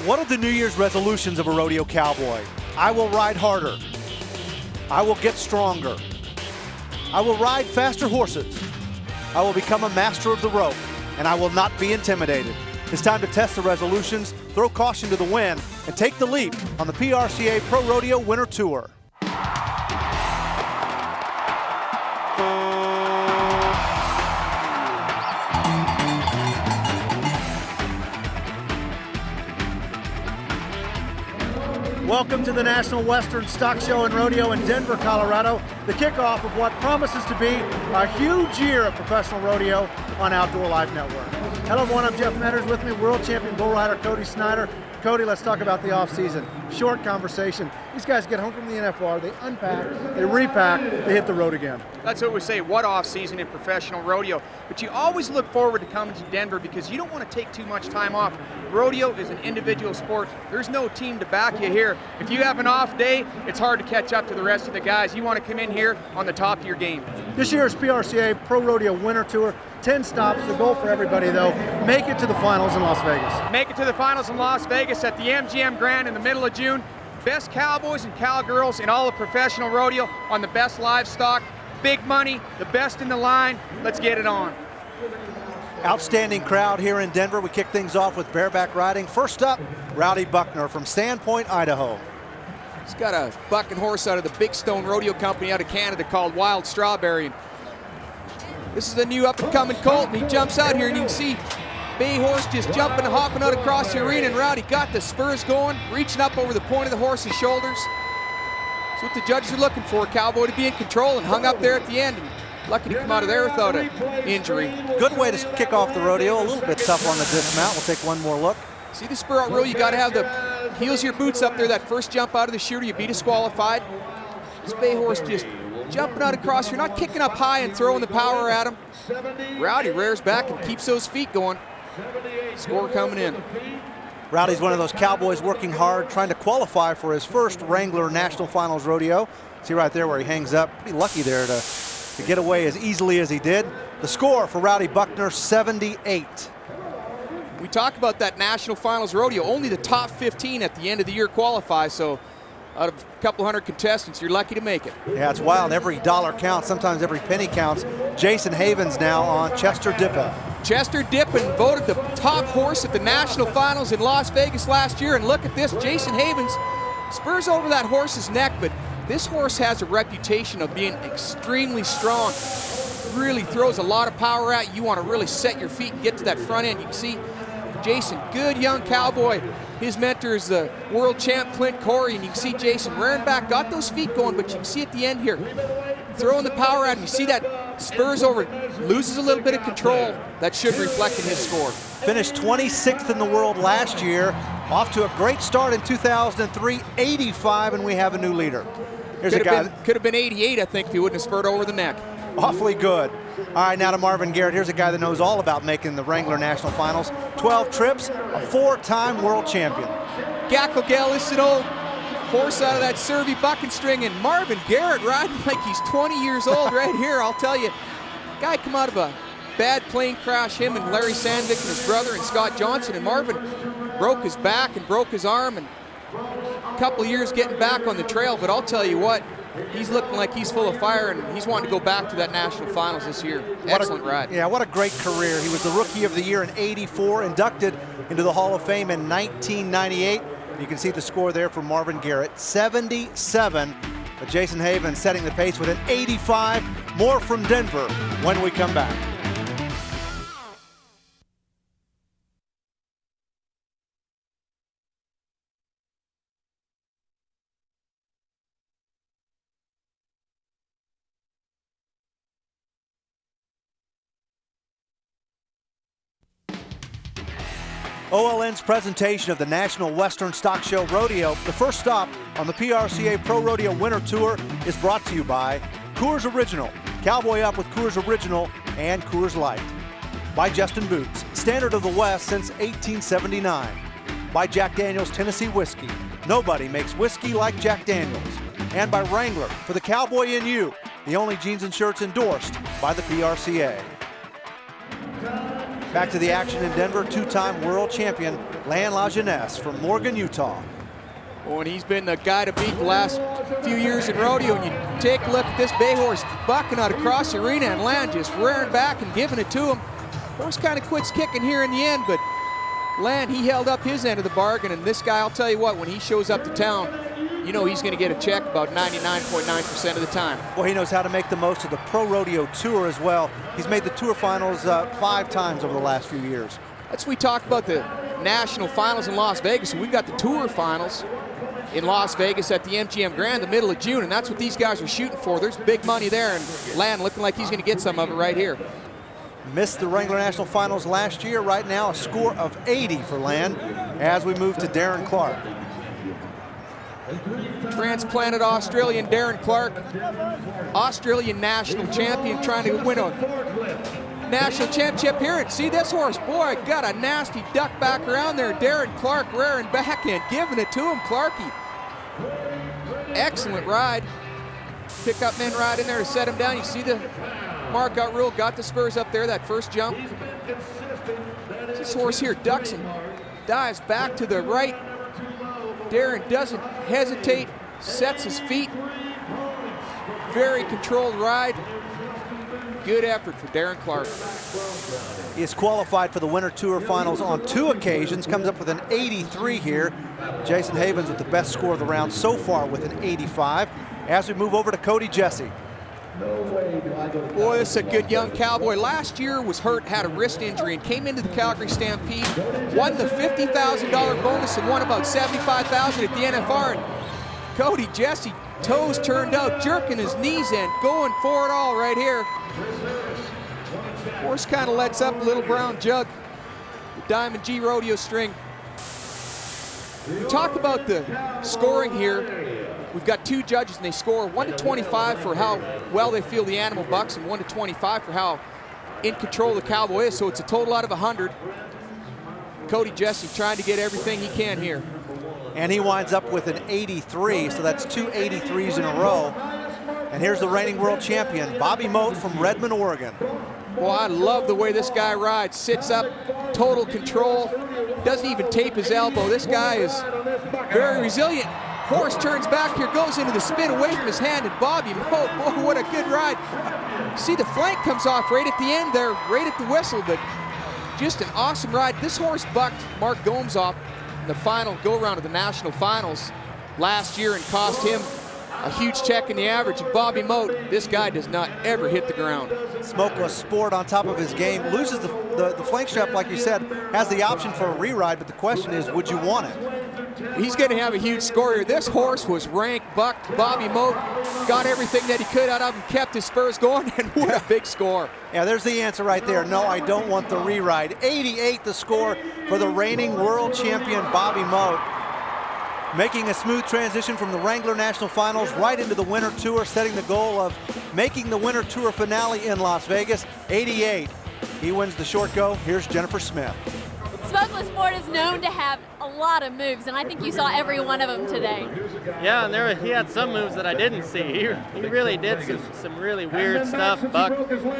What are the New Year's resolutions of a rodeo cowboy? I will ride harder. I will get stronger. I will ride faster horses. I will become a master of the rope, and I will not be intimidated. It's time to test the resolutions, throw caution to the wind, and take the leap on the PRCA Pro Rodeo Winter Tour. Welcome to the National Western Stock Show and Rodeo in Denver, Colorado, the kickoff of what promises to be a huge year of professional rodeo on Outdoor Life Network. Hello everyone, I'm Jeff Metters, with me world champion bull rider Cody Snyder. Cody, let's talk about the off-season. Short conversation. These guys get home from the NFR, they unpack, they repack, they hit the road again. That's what we say, what off-season in professional rodeo. But you always look forward to coming to Denver because you don't want to take too much time off. Rodeo is an individual sport. There's no team to back you here. If you have an off day, it's hard to catch up to the rest of the guys. You want to come in here on the top of your game. This year's PRCA Pro Rodeo Winter Tour, 10 stops. The goal for everybody, though, make it to the finals in Las Vegas. Make it to the finals in Las Vegas at the MGM Grand in the middle of June. Best cowboys and cowgirls in all of professional rodeo on the best livestock. Big money, the best in the line. Let's get it on. Outstanding crowd here in Denver. We kick things off with bareback riding. First up, Rowdy Buckner from Sandpoint, Idaho. He's got a bucking horse out of the Big Stone Rodeo Company out of Canada called Wild Strawberry. This is a new up-and-coming colt, and he jumps out here, and you can see bay horse just jumping and hopping out across the arena, and Rowdy got the spurs going, reaching up over the point of the horse's shoulders. That's what the judges are looking for, cowboy to be in control, and hung up there at the end. And lucky to come out of there without an injury. Good way to kick off the rodeo. A little bit tough on the dismount. We'll take one more look. See the spur out rule, you got to have the heels of your boots up there. That first jump out of the shooter, you'd be disqualified. This bay horse just jumping out across. You're not kicking up high and throwing the power at him. Rowdy rears back and keeps those feet going. Score coming in. Rowdy's one of those cowboys working hard, trying to qualify for his first Wrangler National Finals rodeo. See right there where he hangs up. Pretty lucky there to get away as easily as he did. The score for Rowdy Buckner, 78. We talk about that National Finals rodeo. Only the top 15 at the end of the year qualify, so out of a couple hundred contestants, you're lucky to make it. Yeah, it's wild. Every dollar counts. Sometimes every penny counts. Jason Havens now on Chester Dippin. Chester Dippin voted the top horse at the National Finals in Las Vegas last year, and look at this. Jason Havens spurs over that horse's neck, but this horse has a reputation of being extremely strong. Really throws a lot of power at you. You want to really set your feet and get to that front end. You can see Jason, good young cowboy. His mentor is the world champ Clint Corey, and you can see Jason rearing back, got those feet going, but you can see at the end here, throwing the power at him. You see that spurs over, loses a little bit of control. That should reflect in his score. Finished 26th in the world last year. Off to a great start in 2003, 85, and we have a new leader. Here's a guy. Could have been 88, I think, if he wouldn't have spurred over the neck. Awfully good. All right, now to Marvin Garrett. Here's a guy that knows all about making the Wrangler National Finals. 12 trips, a 4-time world champion. Gacklegel is an old horse out of that Survey bucking string, and Marvin Garrett riding like he's 20 years old right here. I'll tell you, guy come out of a bad plane crash, him and Larry Sandvik and his brother and Scott Johnson, and Marvin broke his back and broke his arm, and a couple of years getting back on the trail, but I'll tell you what, he's looking like he's full of fire, and he's wanting to go back to that National Finals this year. Excellent ride. Yeah, what a great career. He was the Rookie of the Year in '84, inducted into the Hall of Fame in 1998. You can see the score there for Marvin Garrett, 77. But Jason Havens setting the pace with an 85. More from Denver when we come back. OLN's presentation of the National Western Stock Show Rodeo, the first stop on the PRCA Pro Rodeo Winter Tour, is brought to you by Coors Original, Cowboy Up with Coors Original and Coors Light. By Justin Boots, standard of the West since 1879. By Jack Daniel's Tennessee Whiskey. Nobody makes whiskey like Jack Daniel's. And by Wrangler, for the cowboy in you, the only jeans and shirts endorsed by the PRCA. Back to the action in Denver, two-time world champion Lan LaJeunesse from Morgan, Utah. Oh, and he's been the guy to beat the last few years in rodeo. And you take a look at this bay horse bucking out across the arena, and Lan just rearing back and giving it to him. Horse kind of quits kicking here in the end, but Lan, he held up his end of the bargain, and this guy, I'll tell you what, when he shows up to town, you know he's going to get a check about 99.9% of the time. Well, he knows how to make the most of the Pro Rodeo Tour as well. He's made the Tour Finals 5 times over the last few years. That's we talk about the National Finals in Las Vegas, and we've got the Tour Finals in Las Vegas at the MGM Grand the middle of June, and that's what these guys are shooting for. There's big money there, and Lan looking like he's going to get some of it right here. Missed the Wrangler National Finals last year. Right now, a score of 80 for Lan as we move to Darren Clark. Transplanted Australian Darren Clark, Australian national champion, trying to win a national championship here. And see this horse, boy, got a nasty duck back around there. Darren Clark rearing back and giving it to him. Clarkie, excellent ride. Pick up men right in there to set him down. You see the mark out rule, got the spurs up there, that first jump. This horse here ducks and dives back to the right. Darren doesn't hesitate, sets his feet. Very controlled ride. Good effort for Darren Clark. He is qualified for the Winter Tour Finals on 2 occasions, comes up with an 83 here. Jason Havens with the best score of the round so far with an 85. As we move over to Cody Jesse. Boy, this is a good young cowboy. Last year was hurt, had a wrist injury, and came into the Calgary Stampede, won the $50,000 bonus and won about $75,000 at the NFR. And Cody Jesse, toes turned out, jerking his knees in, going for it all right here. Horse kind of lets up a little brown jug, the Diamond G Rodeo string. We talk about the scoring here. We've got 2 judges, and they score 1 to 25 for how well they feel the animal bucks, and 1 to 25 for how in control the cowboy is. So it's a total out of 100. Cody Jesse trying to get everything he can here. And he winds up with an 83, so that's 2 83s in a row. And here's the reigning world champion, Bobby Moat from Redmond, Oregon. Well, I love the way this guy rides. Sits up, total control, doesn't even tape his elbow. This guy is very resilient. Horse turns back here, goes into the spin away from his hand, and Bobby Moat, boy, what a good ride. See, the flank comes off right at the end there, right at the whistle, but just an awesome ride. This horse bucked Mark Gomes off in the final go-around of the National Finals last year and cost him a huge check in the average. And Bobby Moat, this guy does not ever hit the ground. Smokeless Sport on top of his game, loses the flank strap, like you said, has the option for a re-ride, but the question is, would you want it? He's going to have a huge score here. This horse was ranked, bucked. Bobby Moat got everything that he could out of him, kept his spurs going, and what a big score. Yeah, there's the answer right there. No, I don't want the re-ride. 88 the score for the reigning world champion, Bobby Moat. Making a smooth transition from the Wrangler National Finals right into the Winter Tour, setting the goal of making the Winter Tour finale in Las Vegas. 88. He wins the short go. Here's Jennifer Smith. Smokeless Sport is known to have a lot of moves, and I think you saw every one of them today. Yeah, and he had some moves that I didn't see. He really did some really weird stuff. Buck,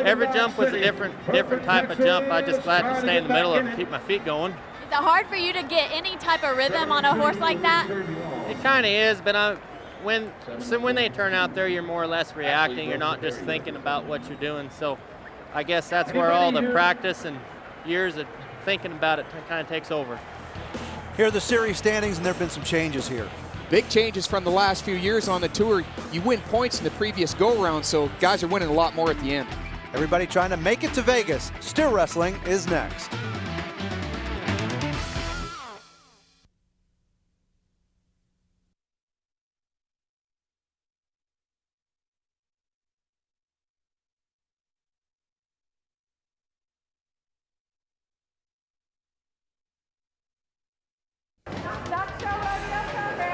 every jump was a different type of jump. I'm just glad to stay in the middle of it and keep my feet going. Is it hard for you to get any type of rhythm on a horse like that? It kind of is, but when they turn out there, you're more or less reacting. You're not just thinking about what you're doing. So I guess that's where all the practice and years of thinking about it kind of takes over. Here are the series standings, and there have been some changes here. Big changes from the last few years on the tour. You win points in the previous go-round, so guys are winning a lot more at the end. Everybody trying to make it to Vegas. Steer wrestling is next.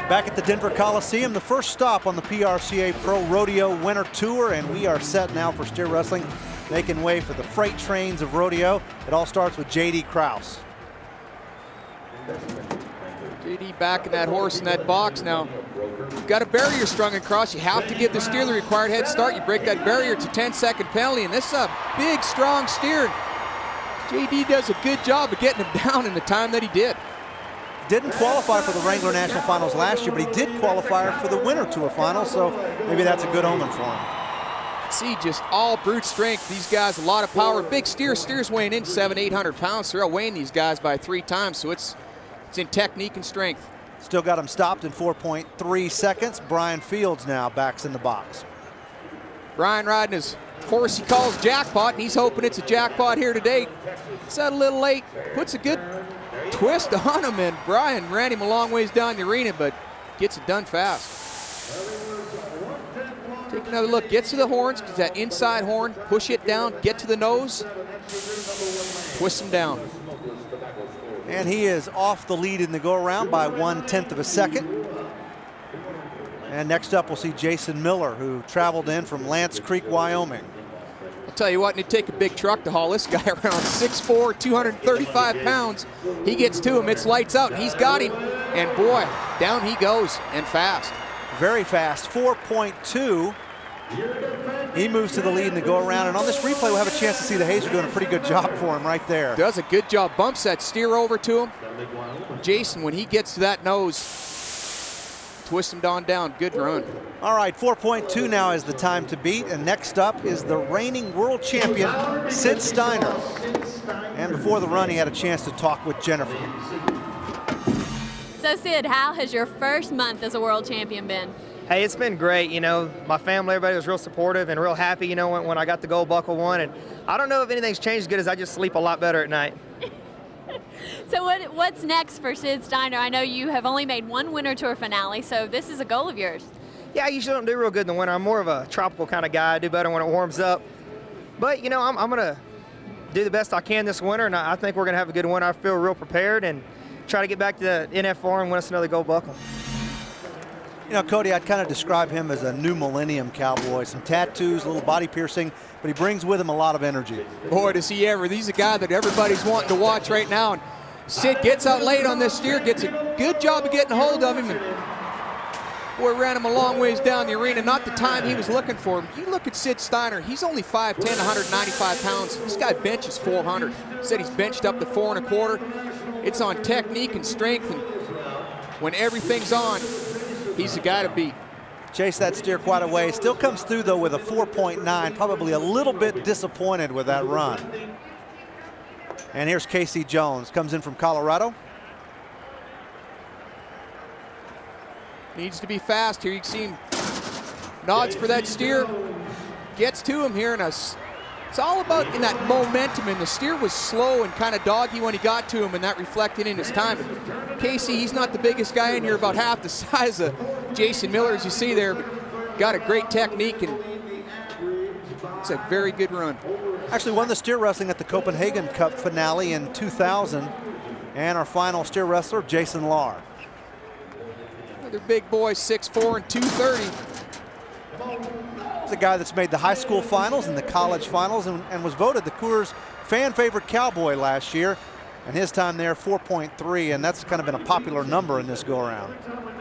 Back at the Denver Coliseum, the first stop on the PRCA Pro Rodeo Winter Tour, and we are set now for steer wrestling, making way for the freight trains of rodeo. It all starts with J.D. Krause. J.D. backing that horse in that box now. You've got a barrier strung across. You have to give the steer the required head start. You break that barrier, it's a 10-second penalty, and this is a big, strong steer. JD does a good job of getting him down in the time that he did. Didn't qualify for the Wrangler National Finals last year, but he did qualify for the Winter Tour Finals, so maybe that's a good omen for him. See, just all brute strength. These guys, a lot of power. Big steers weighing in 700-800 pounds. They're outweighing these guys by 3 times, so it's in technique and strength. Still got him stopped in 4.3 seconds. Brian Fields now backs in the box. Brian riding his horse he calls Jackpot, and he's hoping it's a jackpot here today. It's out a little late. Puts a good twist on him, and Brian ran him a long ways down the arena, but gets it done fast. Take another look, gets to the horns, gets that inside horn, push it down, get to the nose, twist him down. And he is off the lead in the go-around by 1/10 of a second. And next up, we'll see Jason Miller, who traveled in from Lance Creek, Wyoming. I'll tell you what, it'd take a big truck to haul this guy around. 6'4", 235 pounds. He gets to him, it's lights out, and he's got him. And boy, down he goes, and fast. Very fast, 4.2. He moves to the lead in the go-around, and on this replay, we'll have a chance to see the Hazer doing a pretty good job for him right there. Does a good job, bumps that steer over to him. Jason, when he gets to that nose, twist him down, good run. All right, 4.2 now is the time to beat, and next up is the reigning world champion, Sid Steiner. And before the run, he had a chance to talk with Jennifer. So Sid, how has your first month as a world champion been? Hey, it's been great. You know, my family, everybody was real supportive and real happy, you know, when I got the gold buckle one. And I don't know if anything's changed as good as I just sleep a lot better at night. So what's next for Sid Steiner? I know you have only made one Winter Tour finale, so this is a goal of yours. Yeah, I usually don't do real good in the winter. I'm more of a tropical kind of guy. I do better when it warms up. But, you know, I'm going to do the best I can this winter, and I think we're going to have a good winter. I feel real prepared and try to get back to the NFR and win us another gold buckle. You know, Cody, I'd kind of describe him as a new millennium cowboy. Some tattoos, a little body piercing, but he brings with him a lot of energy. Boy, does he ever. He's a guy that everybody's wanting to watch right now. And Sid gets out late on this steer, gets a good job of getting a hold of him. And boy, ran him a long ways down the arena, not the time he was looking for him. You look at Sid Steiner, he's only 5'10", 195 pounds. This guy benches 400. Said he's benched up to 4 1/4. It's on technique and strength, and when everything's on, he's the guy to beat. Chased that steer quite a way. Still comes through, though, with a 4.9. Probably a little bit disappointed with that run. And here's Casey Jones. Comes in from Colorado. Needs to be fast here. You can see him nods for that steer. Gets to him here, and it's all about in that momentum. And the steer was slow and kind of doggy when he got to him, and that reflected in his time. Casey, he's not the biggest guy in here, about half the size of Jason Miller, as you see there, but got a great technique, and it's a very good run. Actually won the steer wrestling at the Copenhagen Cup finale in 2000, and our final steer wrestler, Jason Lahr. Another big boy, 6'4" and 230. He's a guy that's made the high school finals and the college finals, and was voted the Coors fan favorite cowboy last year. And his time there, 4.3, and that's kind of been a popular number in this go-around.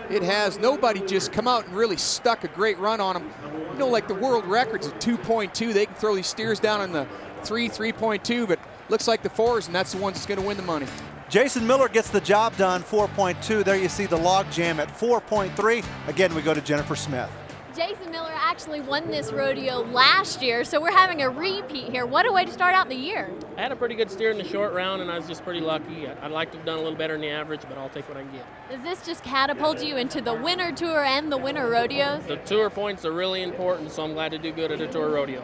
It has. Nobody just come out and really stuck a great run on him. You know, like the world record's at 2.2. They can throw these steers down in the 3.2, but looks like the 4s, and that's the ones that's going to win the money. Jason Miller gets the job done, 4.2. There you see the log jam at 4.3. Again, we go to Jennifer Smith. Jason Miller actually won this rodeo last year, so we're having a repeat here. What a way to start out the year. I had a pretty good steer in the short round, and I was just pretty lucky. I'd like to have done a little better than the average, but I'll take what I can get. Does this just catapult you into the Winter Tour and the Winter Rodeos? The tour points are really important, so I'm glad to do good at a tour rodeo.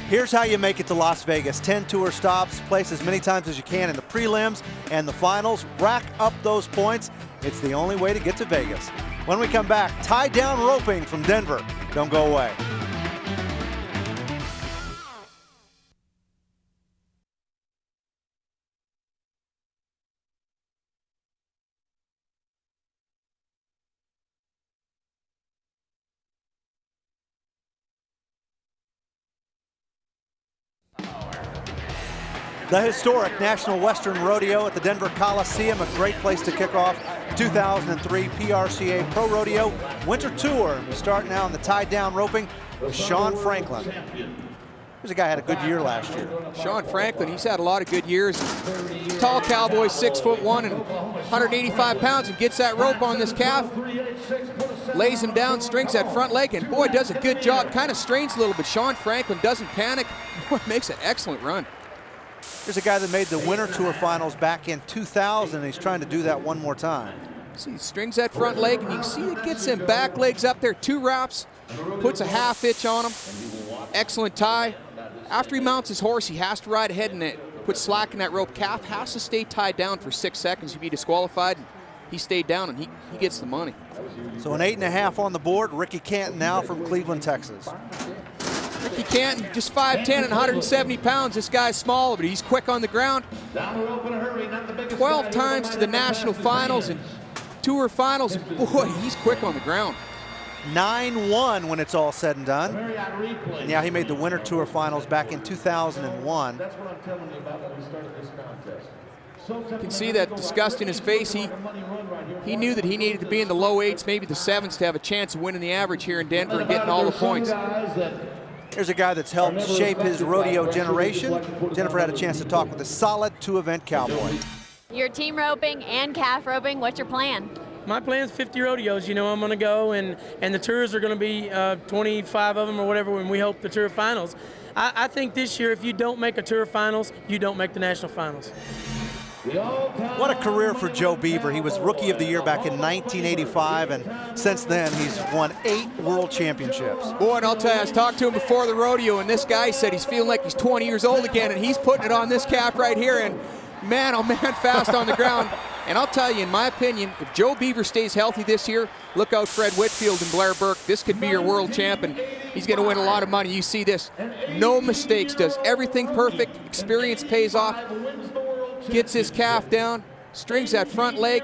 Here's how you make it to Las Vegas. 10 tour stops, place as many times as you can in the prelims and the finals. Rack up those points. It's the only way to get to Vegas. When we come back, tie down roping from Denver. Don't go away. The historic National Western Rodeo at the Denver Coliseum, a great place to kick off 2003 PRCA Pro Rodeo Winter Tour. We start now in the tie down roping with Sean Franklin. Here's a guy who had a good year last year. Sean Franklin, he's had a lot of good years. Tall cowboy, 6'1" and 185 pounds, and gets that rope on this calf. Lays him down, strings that front leg, and boy, does a good job. Kind of strains a little, but Sean Franklin doesn't panic. Boy, makes an excellent run. Here's a guy that made the Winter Tour Finals back in 2000, and he's trying to do that one more time. See, he strings that front leg, and you can see it gets him back legs up there, 2 wraps, puts a half hitch on him. Excellent tie. After he mounts his horse, he has to ride ahead and put slack in that rope. Calf has to stay tied down for 6 seconds to be disqualified. He stayed down, and he gets the money. So an 8.5 on the board. Ricky Canton now from Cleveland, Texas. Ricky Canton, just 5'10" and 170 pounds. This guy's small, but he's quick on the ground. 12 times to the national finals and tour finals. Boy, he's quick on the ground. 9-1 when it's all said and done. And yeah, he made the Winter Tour Finals back in 2001. You can see that disgust in his face. He knew that he needed to be in the low 8s, maybe the 7s, to have a chance of winning the average here in Denver and getting all the points. Here's a guy that's helped shape his rodeo generation. Jennifer had a chance to talk with a solid 2-event cowboy. You're team roping and calf roping. What's your plan? My plan's 50 rodeos. You know, I'm going to go, and the tours are going to be 25 of them or whatever, when we hope the tour finals. I think this year, if you don't make a tour finals, you don't make the national finals. What a career for Joe Beaver. He was Rookie of the Year back in 1985, and since then he's won 8 world championships. Boy, and I'll tell you, I was talking to him before the rodeo, and this guy said he's feeling like he's 20 years old again, and he's putting it on this calf right here, and man, oh man, fast on the ground. And I'll tell you, in my opinion, if Joe Beaver stays healthy this year, look out Fred Whitfield and Blair Burke. This could be your world champ, and he's going to win a lot of money. You see this. No mistakes, does everything perfect. Experience pays off. Gets his calf down, strings that front leg,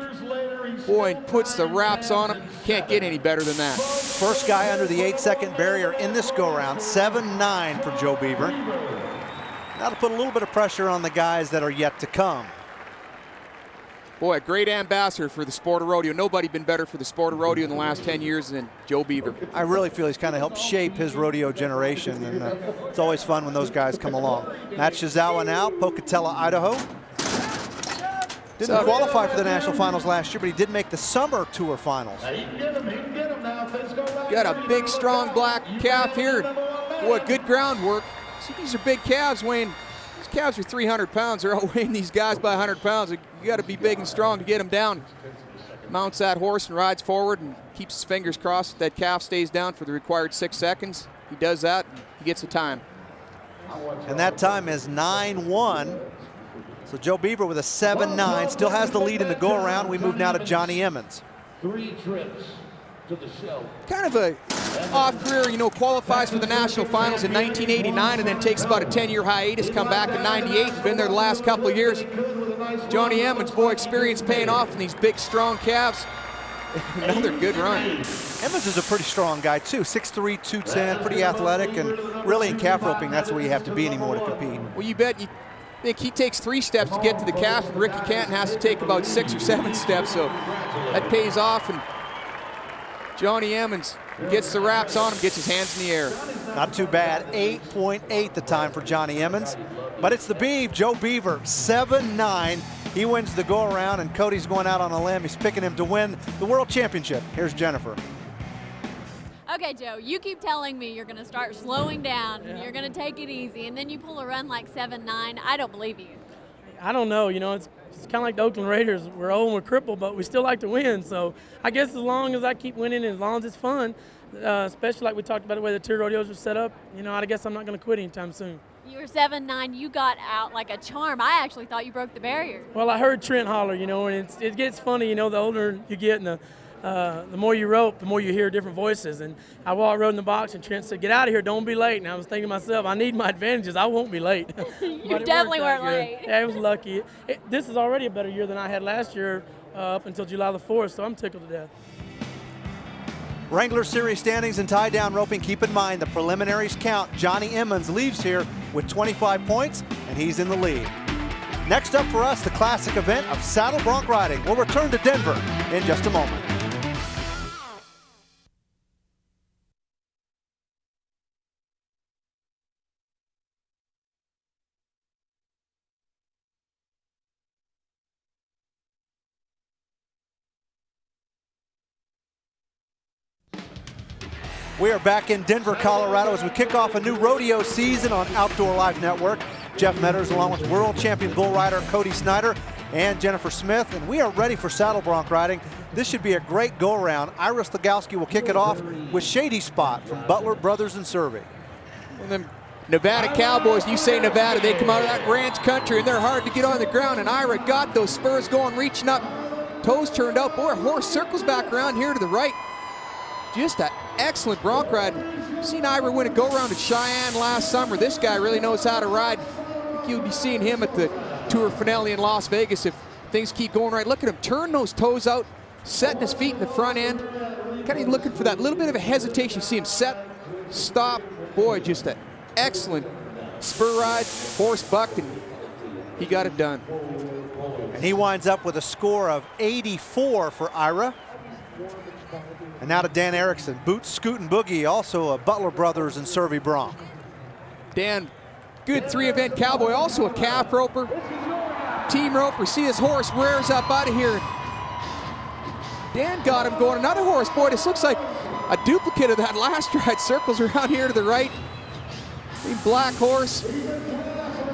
boy, and puts the wraps on him. Can't get any better than that. First guy under the 8-second barrier in this go-round, 7-9 for Joe Beaver. That'll put a little bit of pressure on the guys that are yet to come. Boy, a great ambassador for the sport of rodeo. Nobody been better for the sport of rodeo in the last 10 years than Joe Beaver. I really feel he's kind of helped shape his rodeo generation, and it's always fun when those guys come along. Matt Shizawa now, Pocatello, Idaho. Didn't qualify for the national finals last year, but he did make the summer tour finals. Got a big, strong black calf here. Boy, good groundwork. See, these are big calves weighing. These calves are 300 pounds. They're outweighing these guys by 100 pounds. You got to be big and strong to get them down. Mounts that horse and rides forward and keeps his fingers crossed that calf stays down for the required 6 seconds. He does that, and he gets the time. And that time is 9-1. So Joe Beaver with a 7-9, still has the lead in the go-around. We move now to Johnny Emmons. 3 trips to the show. Kind of a off career, you know, qualifies for the national finals in 1989 and then takes about a 10-year hiatus, come back in 98, and been there the last couple of years. Johnny Emmons, boy, experience paying off in these big, strong calves. Another good run. Emmons is a pretty strong guy too, 6'3", 210, pretty athletic, and really in calf roping, that's where you have to be anymore to compete. Well, you bet. I think he takes 3 steps to get to the calf, and Ricky Canton has to take about 6 or 7 steps, so that pays off, and Johnny Emmons gets the wraps on him, gets his hands in the air. Not too bad, 8.8 the time for Johnny Emmons, but it's the Beav, Joe Beaver, 7-9. He wins the go-around, and Cody's going out on a limb. He's picking him to win the World Championship. Here's Jennifer. Okay, Joe, you keep telling me you're going to start slowing down, and you're going to take it easy, and then you pull a run like 7-9. I don't believe you. I don't know. You know, it's kind of like the Oakland Raiders. We're old and we're crippled, but we still like to win. So I guess as long as I keep winning, and as long as it's fun, especially like we talked about the way the tour rodeos are set up, you know, I guess I'm not going to quit anytime soon. You were 7-9. You got out like a charm. I actually thought you broke the barrier. Well, I heard Trent holler, you know, and it gets funny, you know, the older you get and the more you rope, the more you hear different voices. And I rode in the box, and Trent said, "Get out of here, don't be late." And I was thinking to myself, I need my advantages. I won't be late. You definitely weren't late. Yeah, it was lucky. This is already a better year than I had last year up until July the 4th, so I'm tickled to death. Wrangler Series standings and tie-down roping. Keep in mind the preliminaries count. Johnny Emmons leaves here with 25 points, and he's in the lead. Next up for us, the classic event of saddle bronc riding. We'll return to Denver in just a moment. We are back in Denver, Colorado as we kick off a new rodeo season on Outdoor Life Network. Jeff Metters along with world champion bull rider Cody Snyder and Jennifer Smith, and we are ready for saddle bronc riding. This should be a great go-around. Ira Slagowski will kick it off with Shady Spot from Butler Brothers and Survey. And then Nevada Cowboys, you say Nevada, they come out of that ranch country and they're hard to get on the ground, and Ira got those spurs going, reaching up, toes turned out. Boy, horse circles back around here to the right. Just an excellent bronc ride. Seen Ira win a go-around at Cheyenne last summer. This guy really knows how to ride. I think you'll be seeing him at the Tour finale in Las Vegas if things keep going right. Look at him turn those toes out, setting his feet in the front end. Kind of looking for that little bit of a hesitation. You see him set, stop. Boy, just an excellent spur ride. Horse bucked, and he got it done. And he winds up with a score of 84 for Ira. And now to Dan Erickson, Boots, Scoot, and Boogie, also a Butler Brothers and Survey bronc. Dan, good three-event cowboy, also a calf roper, team roper. See his horse rears up out of here. Dan got him going. Another horse, boy, this looks like a duplicate of that last ride. Circles around here to the right. Big black horse.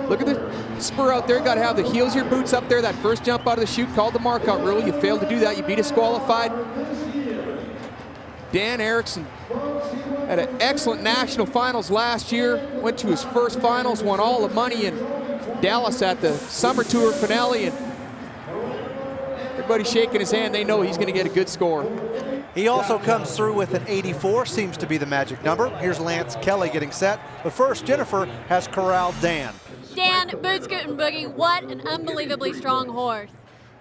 Look at the spur out there. Got to have the heels of your boots up there. That first jump out of the chute called the markout rule. You failed to do that, you'd be disqualified. Dan Erickson had an excellent national finals last year. Went to his first finals, won all the money in Dallas at the summer tour finale, and everybody shaking his hand. They know he's going to get a good score. He also comes through with an 84, seems to be the magic number. Here's Lance Kelly getting set. But first, Jennifer has corralled Dan. Dan, Boots, Scoot, and Boogie, what an unbelievably strong horse.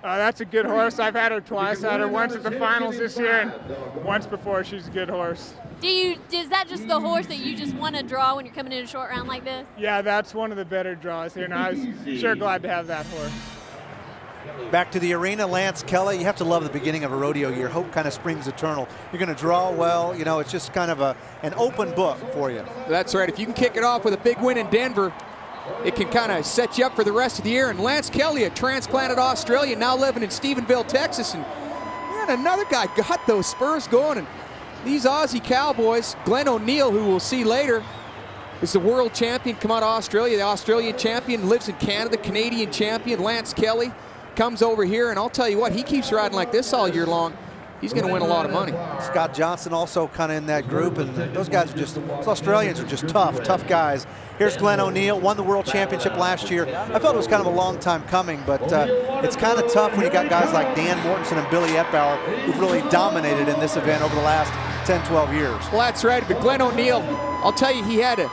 That's a good horse. I've had her twice. I had her once at the finals this year and once before. She's a good horse. Is that just the horse that you just want to draw when you're coming in a short round like this? Yeah, that's one of the better draws here, and I was sure glad to have that horse. Back to the arena, Lance Kelly. You have to love the beginning of a rodeo year. Hope kind of springs eternal. You're going to draw well. You know, it's just kind of an open book for you. That's right. If you can kick it off with a big win in Denver, it can kind of set you up for the rest of the year. And Lance Kelly, a transplanted Australian, now living in Stephenville, Texas. And man, another guy got those spurs going. And these Aussie Cowboys, Glenn O'Neill, who we'll see later, is the world champion, come out of Australia. The Australian champion lives in Canada, Canadian champion. Lance Kelly comes over here, and I'll tell you what, he keeps riding like this all year long. He's going to win a lot of money. Scott Johnson also kind of in that group, and those guys are just, those Australians are just tough guys. Here's Glenn O'Neill, won the world championship last year. I felt it was kind of a long time coming, but it's kind of tough when you got guys like Dan Mortensen and Billy Etbauer who've really dominated in this event over the last 10, 12 years. Well, that's right, but Glenn O'Neill, I'll tell you, he had a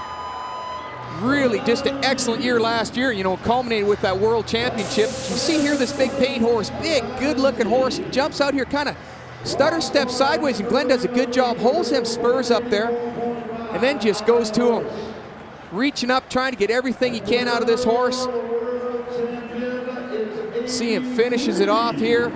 really just an excellent year last year, you know, culminated with that world championship. You see here this big paint horse, big, good-looking horse, jumps out here, kind of stutter steps sideways, and Glenn does a good job, holds them spurs up there, and then just goes to him, reaching up, trying to get everything he can out of this horse. See him finishes it off here.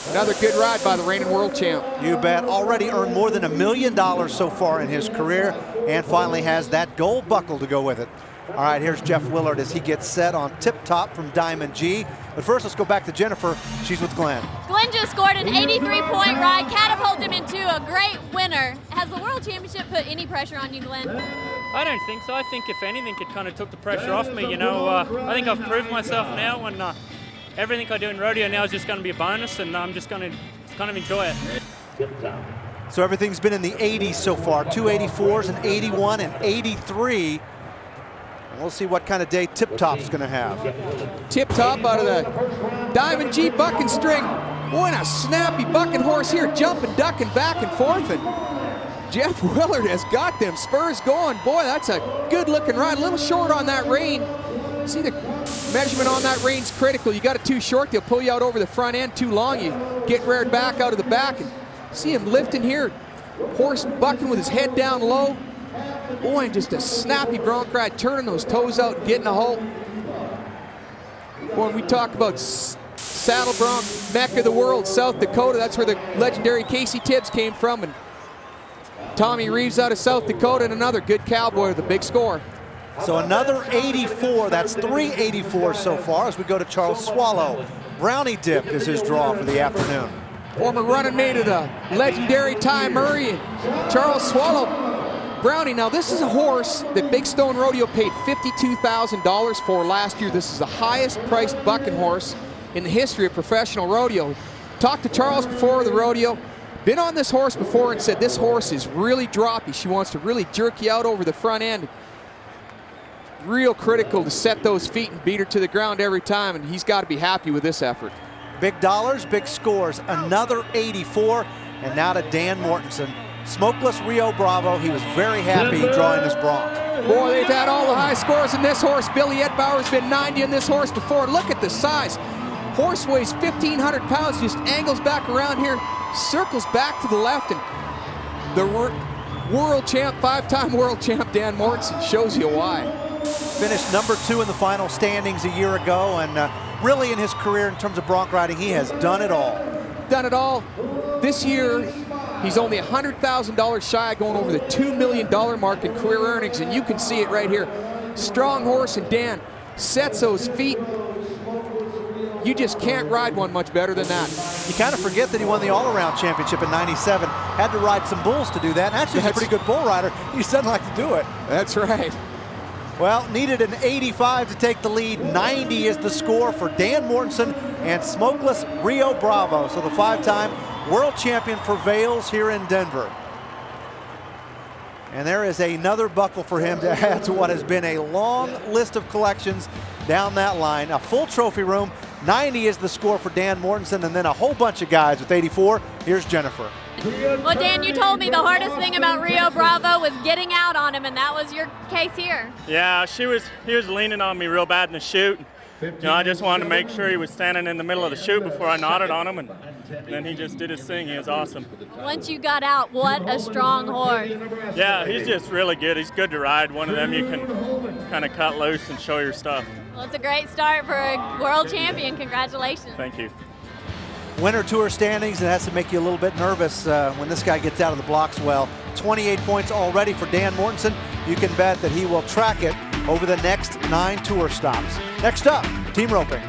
Another good ride by the reigning world champ. You bet. Already earned more than $1 million so far in his career, and finally has that gold buckle to go with it. All right, here's Jeff Willard as he gets set on Tip Top from Diamond G. But first, let's go back to Jennifer. She's with Glenn. Glenn just scored an 83-point ride, catapulted him into a great winner. Has the World Championship put any pressure on you, Glenn? I don't think so. I think if anything, it kind of took the pressure off me. You know, I think I've proved myself now, and everything I do in rodeo now is just going to be a bonus, and I'm just going to kind of enjoy it. So everything's been in the 80s so far. 2 84s, an 81, and 83. We'll see what kind of day Tip Top's going to have. Tip Top out of the Diamond G bucking string. Boy, and a snappy bucking horse here, jumping, ducking back and forth. And Jeff Willard has got them spurs going. Boy, that's a good looking ride. A little short on that rein. See, the measurement on that rein's critical. You got it too short, they'll pull you out over the front end. Too long, you get reared back out of the back. And see him lifting here. Horse bucking with his head down low. Boy, and just a snappy bronc ride, turning those toes out and getting a halt. When we talk about saddle bronc, mecca of the world, South Dakota, that's where the legendary Casey Tibbs came from. And Tommy Reeves out of South Dakota, and another good cowboy with a big score. So another 84, that's 3 84s so far as we go to Charles Swallow. Brownie Dip is his draw for the afternoon. former running mate of the legendary Ty Murray and Charles Swallow Brownie. Now this is a horse that Big Stone Rodeo paid $52,000 for last year. This is the highest priced bucking horse in the history of professional rodeo. Talked to Charles before the rodeo, been on this horse before and said this horse is really droppy. She wants to really jerk you out over the front end. Real critical to set those feet and beat her to the ground every time, and he's got to be happy with this effort. Big dollars, big scores, another 84, and now to Dan Mortensen. Smokeless Rio Bravo, he was very happy drawing his bronc. Boy, they've had all the high scores in this horse. Billy Edbauer's been 90 in this horse before. Look at the size. Horse weighs 1,500 pounds, just angles back around here, circles back to the left, and the world champ, 5-time world champ Dan Mortensen shows you why. Finished number 2 in the final standings a year ago, and really in his career in terms of bronc riding, he has done it all. Done it all. This year, he's only $100,000 shy of going over the $2 million mark in career earnings, and you can see it right here. Strong horse, and Dan sets those feet. You just can't ride one much better than that. You kind of forget that he won the all-around championship in '97. Had to ride some bulls to do that, and actually he's a pretty good bull rider. He just doesn't like to do it. That's right. Well, needed an 85 to take the lead. 90 is the score for Dan Mortensen and Smokeless Rio Bravo. So the 5-time world champion prevails here in Denver. And there is another buckle for him to add to what has been a long list of collections down that line. A full trophy room. 90 is the score for Dan Mortensen, and then a whole bunch of guys with 84. Here's Jennifer. Well, Dan, you told me the hardest thing about Rio Bravo was getting out on him, and that was your case here. Yeah, he was leaning on me real bad in the chute. You know, I just wanted to make sure he was standing in the middle of the chute before I nodded on him, and then he just did his thing. He was awesome. Once you got out, what a strong horse. Yeah, he's just really good. He's good to ride. One of them you can kind of cut loose and show your stuff. Well, it's a great start for a world champion. Congratulations. Thank you. Winter Tour standings, it has to make you a little bit nervous when this guy gets out of the blocks well. 28 points already for Dan Mortensen. You can bet that he will track it over the next 9 tour stops. Next up, team roping.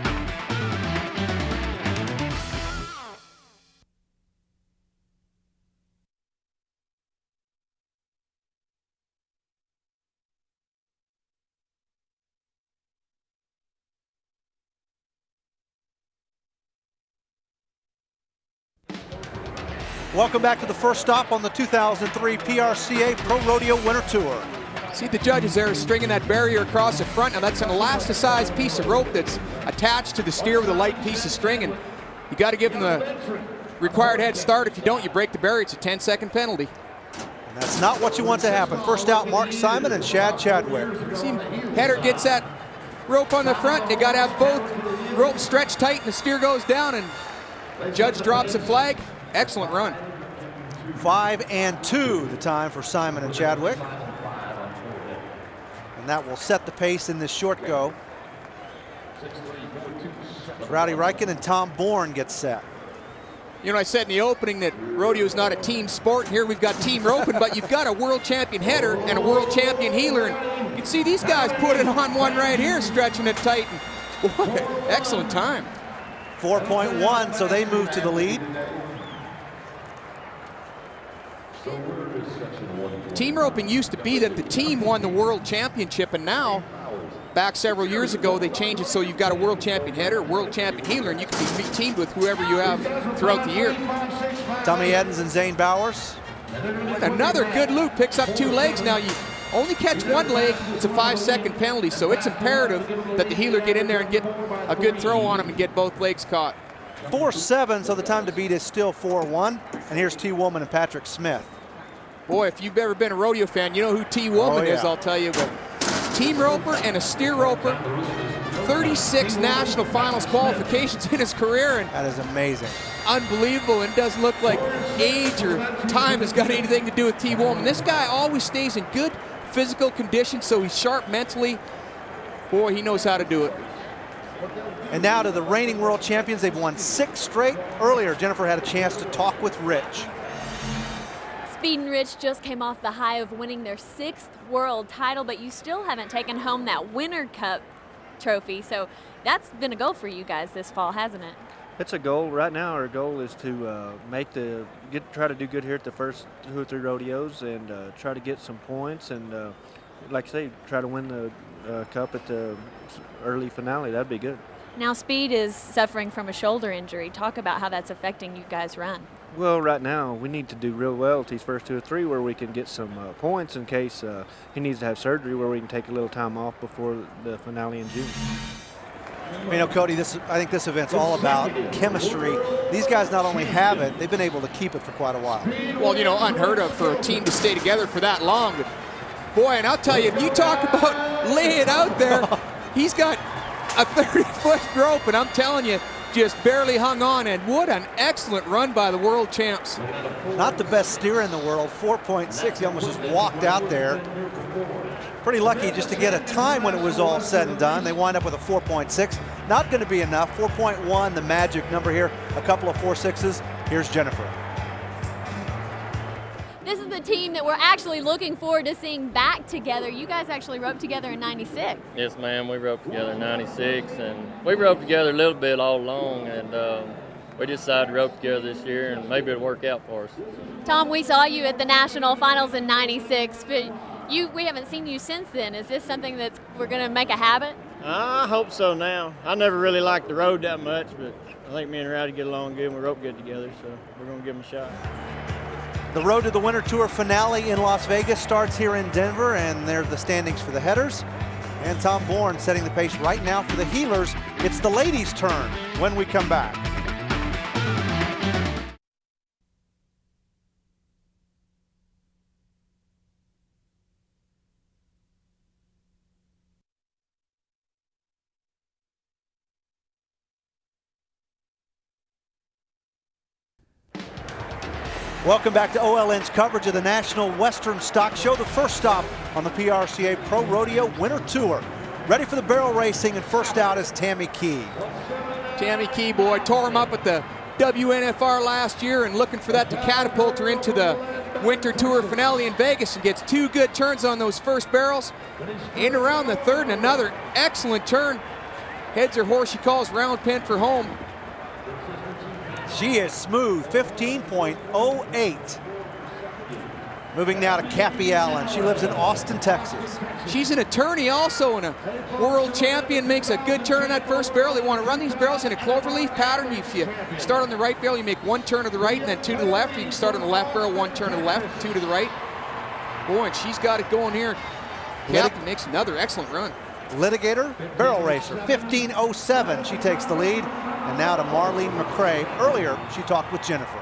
Welcome back to the first stop on the 2003 PRCA Pro Rodeo Winter Tour. See the judges there stringing that barrier across the front. Now that's an elasticized piece of rope that's attached to the steer with a light piece of string, and you got to give them the required head start. If you don't, you break the barrier. It's a 10-second penalty. And that's not what you want to happen. First out, Mark Simon and Shad Chadwick. See, header gets that rope on the front. They got to have both ropes stretched tight, and the steer goes down, and the judge drops a flag. Excellent run. 5-2 the time for Simon and Chadwick. And that will set the pace in this short go. Rowdy Ryken and Tom Bourne get set. You know, I said in the opening that rodeo is not a team sport. Here we've got team roping, but you've got a world champion header and a world champion heeler. And you can see these guys put it on one right here, stretching it tight. And boy, excellent time. 4.1, so they move to the lead. Team roping used to be that the team won the world championship, and now, back several years ago, they changed it so you've got a world champion header, world champion heeler, and you can be teamed with whoever you have throughout the year. Tommy Edens and Zane Bowers. Another good loop, picks up 2 legs. Now you only catch 1 leg, it's a 5-second penalty, so it's imperative that the heeler get in there and get a good throw on him and get both legs caught. 4-7, so the time to beat is still 4-1. And here's T. Woolman and Patrick Smith. Boy, if you've ever been a rodeo fan, you know who T. Woolman is, I'll tell you. But team roper and a steer roper, 36 national finals qualifications in his career. And that is amazing. Unbelievable, and it doesn't look like age or time has got anything to do with T. Woolman. This guy always stays in good physical condition, so he's sharp mentally. Boy, he knows how to do it. And now to the reigning world champions. They've won 6 straight. Earlier, Jennifer had a chance to talk with Rich. Speed and Rich just came off the high of winning their 6th world title, but you still haven't taken home that Winter Cup trophy. So that's been a goal for you guys this fall, hasn't it? It's a goal right now. Our goal is to try to do good here at the first 2 or 3 rodeos and try to get some points and, like I say, try to win the cup at the early finale. That'd be good. Now Speed is suffering from a shoulder injury. Talk about how that's affecting you guys' run. Well, right now we need to do real well at these first 2 or 3 where we can get some points in case he needs to have surgery, where we can take a little time off before the finale in June. You know, Cody, I think this event's all about chemistry. These guys not only have it, they've been able to keep it for quite a while. Well, you know, unheard of for a team to stay together for that long. But boy, and I'll tell you, if you talk about laying out there, he's got a 30-foot rope, and I'm telling you, just barely hung on, and what an excellent run by the world champs. Not the best steer in the world, 4.6. He almost just walked out there. Pretty lucky just to get a time when it was all said and done. They wind up with a 4.6. Not going to be enough. 4.1, the magic number here. A couple of 4.6s. Here's Jennifer. This is the team that we're actually looking forward to seeing back together. You guys actually roped together in '96. Yes, ma'am. We roped together in '96, and we roped together a little bit all along, and we decided to rope together this year, and maybe it'll work out for us. Tom, we saw you at the national finals in '96, but we haven't seen you since then. Is this something that we're going to make a habit? I hope so now. I never really liked the road that much, but I think me and Rowdy get along good, and we rope good together, so we're going to give them a shot. The road to the Winter Tour finale in Las Vegas starts here in Denver, and there's the standings for the headers. And Tom Bourne setting the pace right now for the heelers. It's the ladies' turn when we come back. Welcome back to OLN's coverage of the National Western Stock Show, the first stop on the PRCA Pro Rodeo Winter Tour. Ready for the barrel racing, and first out is Tammy Key. Tammy Key, boy, tore him up at the WNFR last year and looking for that to catapult her into the Winter Tour finale in Vegas, and gets 2 good turns on those first barrels. In around the third, and another excellent turn. Heads her horse, she calls round pen for home. She is smooth, 15.08. Moving now to Cappy Allen. She lives in Austin, Texas. She's an attorney also, and a world champion. Makes a good turn on that first barrel. They want to run these barrels in a cloverleaf pattern. If you start on the right barrel, you make 1 turn to the right and then 2 to the left. You can start on the left barrel, 1 turn to the left, 2 to the right. Boy, and she's got it going here. Cappy makes another excellent run. Litigator, barrel racer, 15.07. She takes the lead. And now to Marlene McCrae. Earlier, she talked with Jennifer.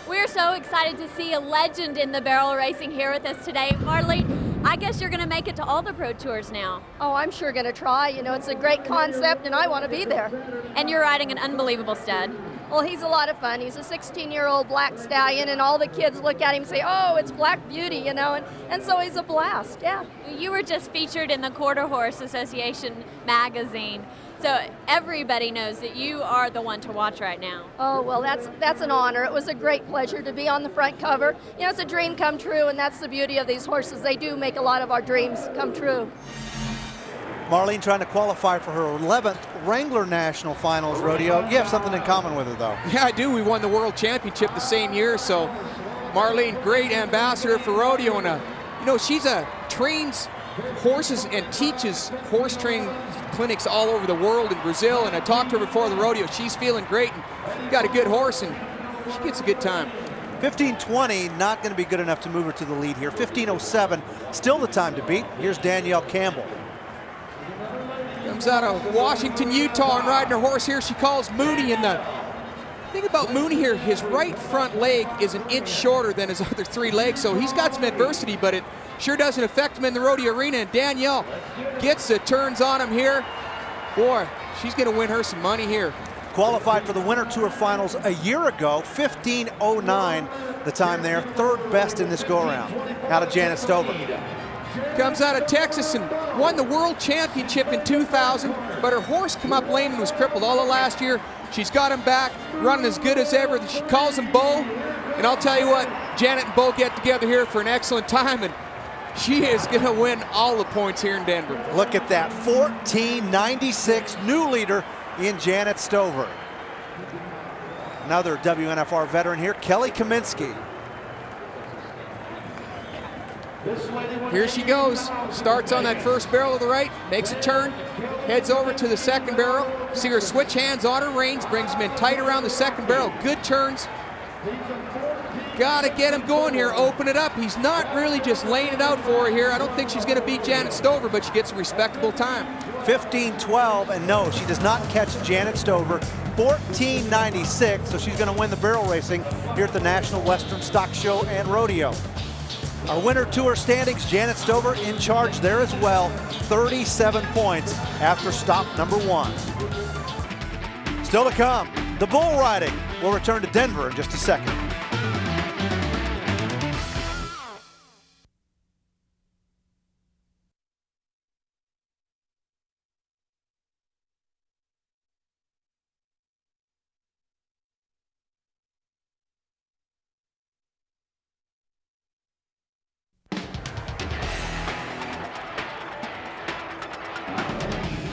We're so excited to see a legend in the barrel racing here with us today. Marlene, I guess you're going to make it to all the pro tours now. Oh, I'm sure going to try. You know, it's a great concept, and I want to be there. And you're riding an unbelievable stud. Well, he's a lot of fun. He's a 16-year-old black stallion, and all the kids look at him and say, oh, it's Black Beauty, you know, and so he's a blast, yeah. You were just featured in the Quarter Horse Association magazine. So everybody knows that you are the one to watch right now. Oh, well, that's an honor. It was a great pleasure to be on the front cover. You know, it's a dream come true, and that's the beauty of these horses. They do make a lot of our dreams come true. Marlene trying to qualify for her 11th Wrangler National Finals rodeo. You have something in common with her, though. Yeah, I do. We won the World Championship the same year, so Marlene, great ambassador for rodeo, and you know, she's trains horses and teaches horse training clinics all over the world in Brazil, and I talked to her before the rodeo. She's feeling great and got a good horse, and she gets a good time. 15.20, not going to be good enough to move her to the lead here. 15.07, still the time to beat. Here's Danielle Campbell. Comes out of Washington, Utah, and riding her horse here. She calls Mooney, and the thing about Mooney here, his right front leg is an inch shorter than his other 3 legs, so he's got some adversity, but it sure doesn't affect him in the rodeo arena, and Danielle gets the turns on him here. Boy, she's going to win her some money here. Qualified for the Winter Tour Finals a year ago, 15.09 the time there, 3rd best in this go-around. Out of Janet Stover. Comes out of Texas and won the World Championship in 2000, but her horse come up lame and was crippled all of last year. She's got him back, running as good as ever. She calls him Bo, and I'll tell you what, Janet and Bo get together here for an excellent time, and she is going to win all the points here in Denver. Look at that, 14.96, new leader in Janet Stover. Another WNFR veteran here, Kelly Kaminsky. Here she goes. Starts on that first barrel to the right, makes a turn, heads over to the second barrel. See her switch hands on her reins, brings them in tight around the second barrel. Good turns. Got to get him going here, open it up. He's not really just laying it out for her here. I don't think she's going to beat Janet Stover, but she gets a respectable time. 15-12, and no, she does not catch Janet Stover. 14.96, so she's going to win the barrel racing here at the National Western Stock Show and Rodeo. Our winter tour standings, Janet Stover in charge there as well, 37 points after stop number 1. Still to come, the bull riding. We'll return to Denver in just a second.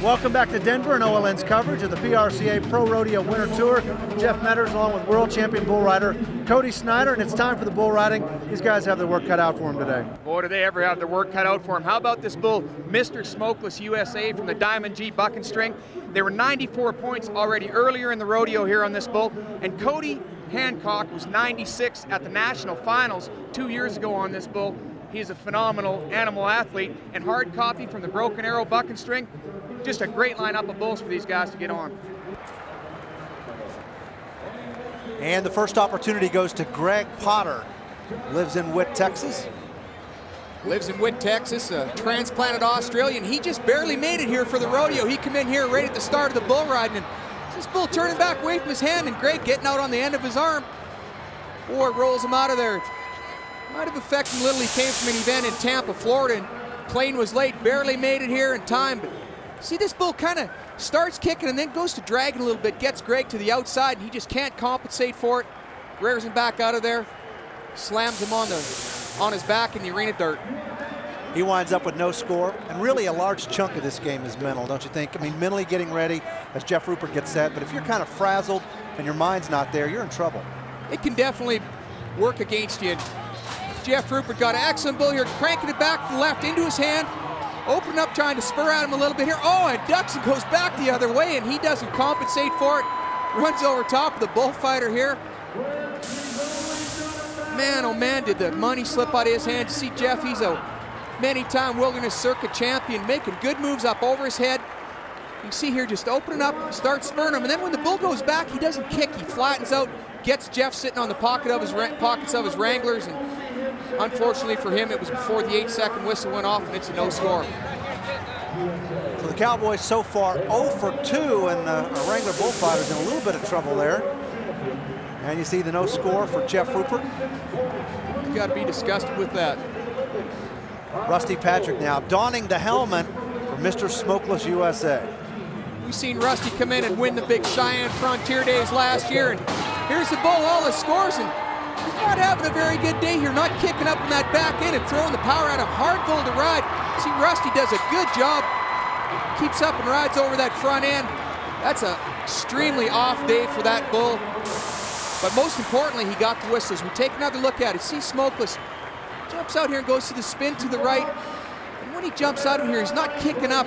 Welcome back to Denver and OLN's coverage of the PRCA Pro Rodeo Winter Tour. Jeff Metters along with world champion bull rider Cody Snyder, and it's time for the bull riding. These guys have their work cut out for them today. Boy, do they ever have their work cut out for them. How about this bull, Mr. Smokeless USA from the Diamond G Buck and String? There were 94 points already earlier in the rodeo here on this bull, and Cody Hancock was 96 at the national finals 2 years ago on this bull. He's a phenomenal animal athlete, and Hard Copy from the Broken Arrow Buck and String. Just a great lineup of bulls for these guys to get on. And the first opportunity goes to Greg Potter. Lives in Witt, Texas. Lives in Witt, Texas, a transplanted Australian. He just barely made it here for the rodeo. He come in here right at the start of the bull riding, and this bull turning back away from his hand, and Greg getting out on the end of his arm. Boy, rolls him out of there. Might have affected him a little. He came from an event in Tampa, Florida, and plane was late, barely made it here in time. But see, this bull kind of starts kicking and then goes to dragging a little bit, gets Greg to the outside, and he just can't compensate for it. Rears him back out of there, slams him on his back in the arena dirt. He winds up with no score, and really a large chunk of this game is mental, don't you think? I mean, mentally getting ready as Jeff Rupert gets set, but if you're kind of frazzled and your mind's not there, you're in trouble. It can definitely work against you. Jeff Rupert got an excellent bull here, cranking it back from the left into his hand, opening up, trying to spur at him a little bit here. Oh, and ducks and goes back the other way, and he doesn't compensate for it. Runs over top of the bullfighter here. Man, oh man, did the money slip out of his hand. You see Jeff, he's a many-time Wilderness Circuit champion, making good moves up over his head. You can see here just opening up, starts spurring him, and then when the bull goes back, he doesn't kick, he flattens out, gets Jeff sitting on the pockets of his Wranglers, and unfortunately for him, it was before the 8-second whistle went off, and it's a no score. So the Cowboys so far 0 for 2, and our Wrangler Bullfighter's in a little bit of trouble there. And you see the no score for Jeff Rupert. You got to be disgusted with that. Rusty Patrick now donning the helmet for Mr. Smokeless USA. We've seen Rusty come in and win the big Cheyenne Frontier Days last year, and here's the bull, all the scores, and he's not having a very good day here, not kicking up in that back end and throwing the power at him. Hard bull to ride. See, Rusty does a good job, keeps up and rides over that front end. That's an extremely off day for that bull. But most importantly, he got the whistles. We take another look at it. See Smokeless jumps out here and goes to the spin to the right. And when he jumps out of here, he's not kicking up,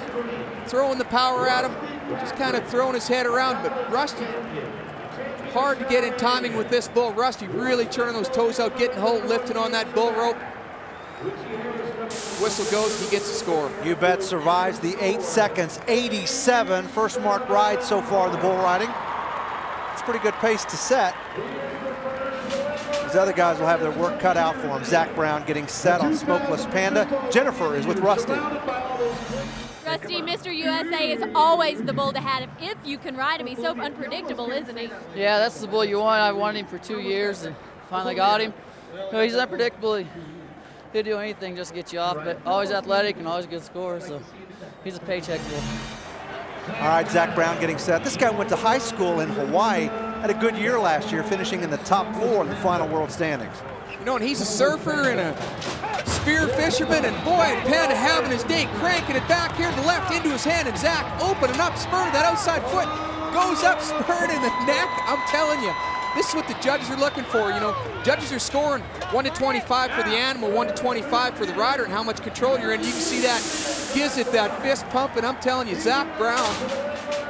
throwing the power at him, just kind of throwing his head around. But Rusty, hard to get in timing with this bull. Rusty really turning those toes out, getting hold, lifting on that bull rope. Whistle goes, he gets the score. You Bet survives the 8 seconds, 87. First mark ride so far in the bull riding. It's a pretty good pace to set. These other guys will have their work cut out for them. Zach Brown getting set on Smokeless Panda. Jennifer is with Rusty. Rusty, Mr. USA is always the bull to have if you can ride him. He's so unpredictable, isn't he? Yeah, that's the bull you want. I wanted him for 2 years and finally got him. No, he's unpredictable. He'll do anything just to get you off, but always athletic and always good scores, so he's a paycheck bull. All right, Zach Brown getting set. This guy went to high school in Hawaii, had a good year last year, finishing in the top 4 in the final world standings. You know, and he's a surfer and a spear fisherman, and boy, Panda having his day, cranking it back here to the left into his hand, and Zach opening up, spurring that outside foot. goes up, spurred in the neck. I'm telling you, this is what the judges are looking for. You know, judges are scoring 1 to 25 for the animal, 1 to 25 for the rider, and how much control you're in. You can see that gives it that fist pump, and I'm telling you, Zach Brown,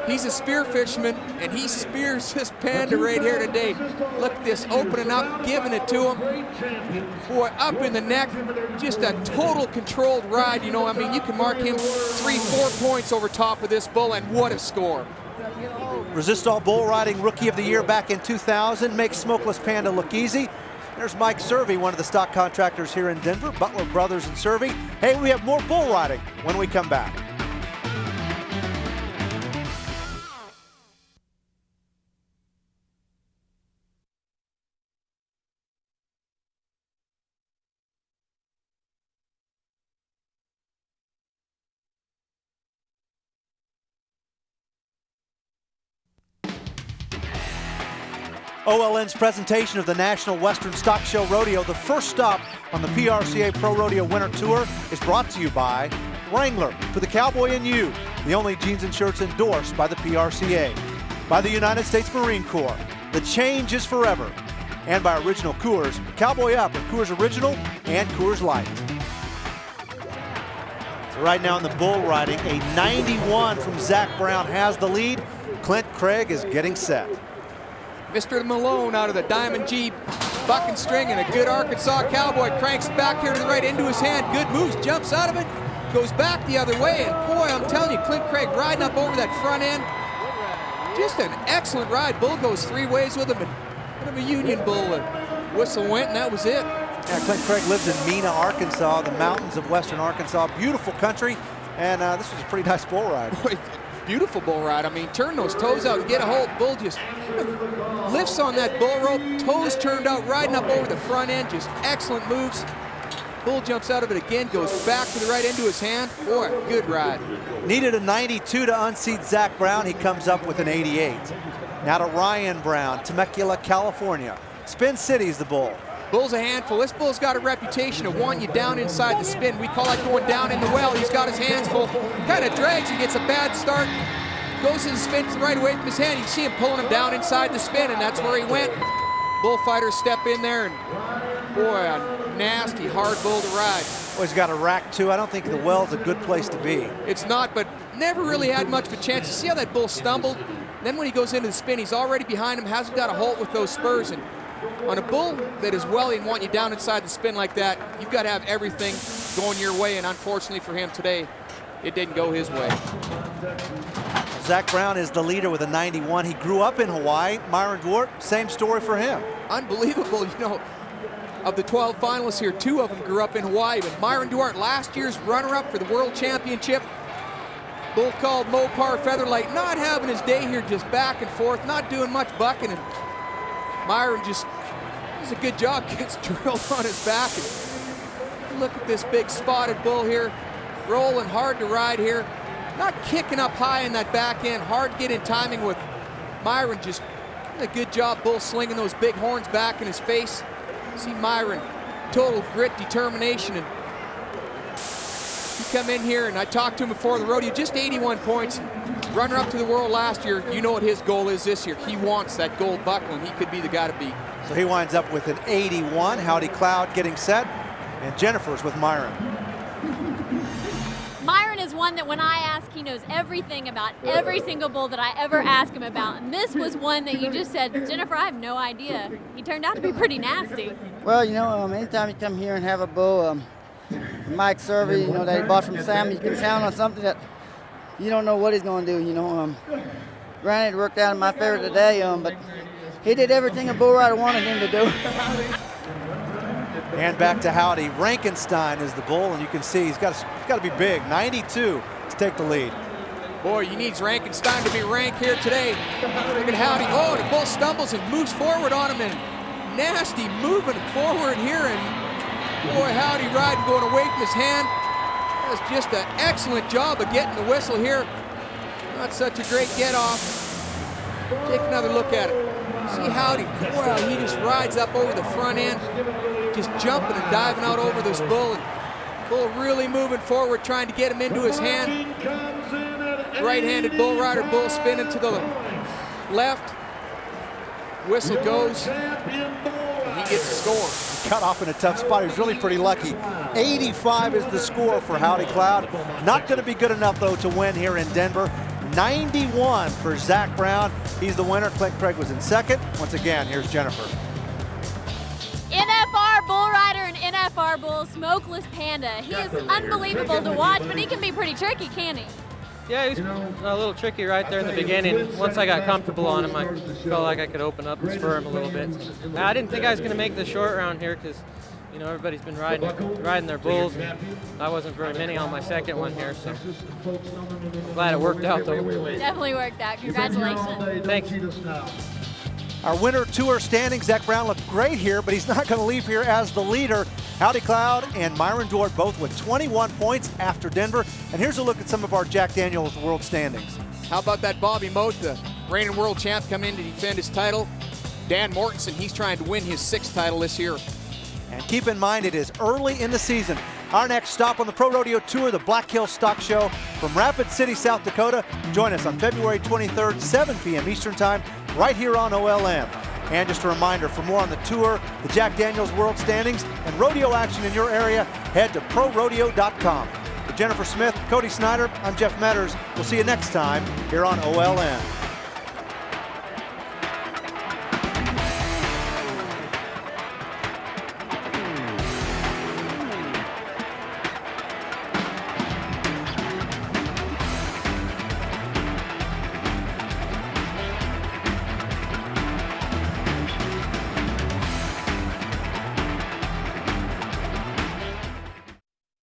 he's a spear fisherman, and he spears this panda right here today. Look at this, opening up, giving it to him. Boy, up in the neck, just a total controlled ride. You know, I mean, you can mark him 3-4 points over top of this bull, and what a score. Resistol Bull Riding Rookie of the Year back in 2000 makes Smokeless Panda look easy. There's Mike Servey, one of the stock contractors here in Denver, Butler Brothers and Servey. Hey, we have more bull riding when we come back. OLN's presentation of the National Western Stock Show Rodeo, the first stop on the PRCA Pro Rodeo Winter Tour, is brought to you by Wrangler, for the cowboy in you, the only jeans and shirts endorsed by the PRCA, by the United States Marine Corps, the change is forever, and by Original Coors, Cowboy Up with Coors Original and Coors Light. So right now in the bull riding, a 91 from Zach Brown has the lead. Clint Craig is getting set. Mr. Malone out of the Diamond G buck and string, and a good Arkansas cowboy cranks back here to the right into his hand. Good moves, jumps out of it, goes back the other way, and boy, I'm telling you, Clint Craig riding up over that front end. Just an excellent ride. Bull goes 3 ways with him, and kind of a Union bull. Whistle went, and that was it. Yeah, Clint Craig lives in Mena, Arkansas, the mountains of western Arkansas. Beautiful country, and this was a pretty nice bull ride. Boy, beautiful bull ride. I mean, turn those toes out and get a hold. Bull just lifts on that bull rope, toes turned out, riding up over the front end, just excellent moves. Bull jumps out of it again, goes back to the right into his hand. Boy, good ride. Needed a 92 to unseat Zach Brown. He comes up with an 88. Now to Ryan Brown, Temecula, California. Spin City's the bull. Bull's a handful. This bull's got a reputation of wanting you down inside the spin. We call it going down in the well. He's got his hands full. Kind of drags and gets a bad start. Goes in the spin right away from his hand. You can see him pulling him down inside the spin, and that's where he went. Bullfighters step in there, and boy, a nasty, hard bull to ride. Well, he's got a rack too. I don't think the well's a good place to be. It's not, but never really had much of a chance. You see how that bull stumbled? And then when he goes into the spin, he's already behind him, hasn't got a halt with those spurs. And on a bull that is welly and want you down inside the spin like that, you've got to have everything going your way, and unfortunately for him today, it didn't go his way. Zach Brown is the leader with a 91. He grew up in Hawaii. Myron Dwart, same story for him. Unbelievable, you know, of the 12 finalists here, 2 of them grew up in Hawaii, but Myron Dwart, last year's runner-up for the World Championship, bull called Mopar Featherlight, not having his day here, just back and forth, not doing much bucking, and Myron just does a good job, gets drilled on his back. And look at this big spotted bull here, rolling hard to ride here, not kicking up high in that back end, hard to get in timing with Myron. Just a good job, bull slinging those big horns back in his face. See Myron, total grit, determination, and he come in here, and I talked to him before the rodeo, just 81 points, runner up to the world last year. You know what his goal is this year. He wants that gold buckle, and he could be the guy to beat. So he winds up with an 81. Howdy Cloud getting set, and Jennifer's with Myron. Myron is one that when I ask, he knows everything about every single bull that I ever ask him about. And this was one that you just said, Jennifer, I have no idea. He turned out to be pretty nasty. Well, you know, anytime you come here and have a bull, Mike Servey, you know, that he bought from Sam, you can count on something that you don't know what he's going to do, you know. Granted, it worked out in my favor today, but he did everything a bull rider wanted him to do. And back to Howdy. Rankenstein is the bull, and you can see he's got to be big. 92 to take the lead. Boy, you need Rankenstein to be rank here today. Look at Howdy. Oh, the bull stumbles and moves forward on him, and nasty moving forward here. And boy, Howdy riding, going away from his hand. Does just an excellent job of getting the whistle here. Not such a great get off. Take another look at it. See Howdy, wow, he just rides up over the front end, just jumping and diving out over this bull. And bull really moving forward, trying to get him into his hand. Right-handed bull rider, bull spinning to the left. Whistle goes, and he gets a score. Cut off in a tough spot. He was really pretty lucky. 85 is the score for Howdy Cloud. Not going to be good enough, though, to win here in Denver. 91 for Zach Brown. He's the winner. Clint Craig was in second. Once again, here's Jennifer. NFR bull rider and NFR bull, Smokeless Panda. He is unbelievable to watch, but he can be pretty tricky, can't he? Yeah, he was a little tricky right there in the beginning. Once I got comfortable on him, I felt like I could open up and spur him a little bit. I didn't think I was going to make the short round here because, you know, everybody's been riding their bulls. I wasn't very many on my second one here, so I'm glad it worked out, though. Definitely worked out. Congratulations. Thanks. Our winter tour standings, Zach Brown looked great here, but he's not going to leave here as the leader. Howdy Cloud and Myron Dward both with 21 points after Denver. And here's a look at some of our Jack Daniels world standings. How about that Bobby Moat, the reigning world champ, come in to defend his title? Dan Mortensen, he's trying to win his 6th title this year. And keep in mind, it is early in the season. Our next stop on the Pro Rodeo Tour, the Black Hill Stock Show from Rapid City, South Dakota. Join us on February 23rd, 7 p.m. Eastern Time, right here on OLM. And just a reminder, for more on the tour, the Jack Daniels World Standings, and rodeo action in your area, head to PRORODEO.com. For Jennifer Smith, Cody Snyder, I'm Jeff Metters. We'll see you next time here on OLM.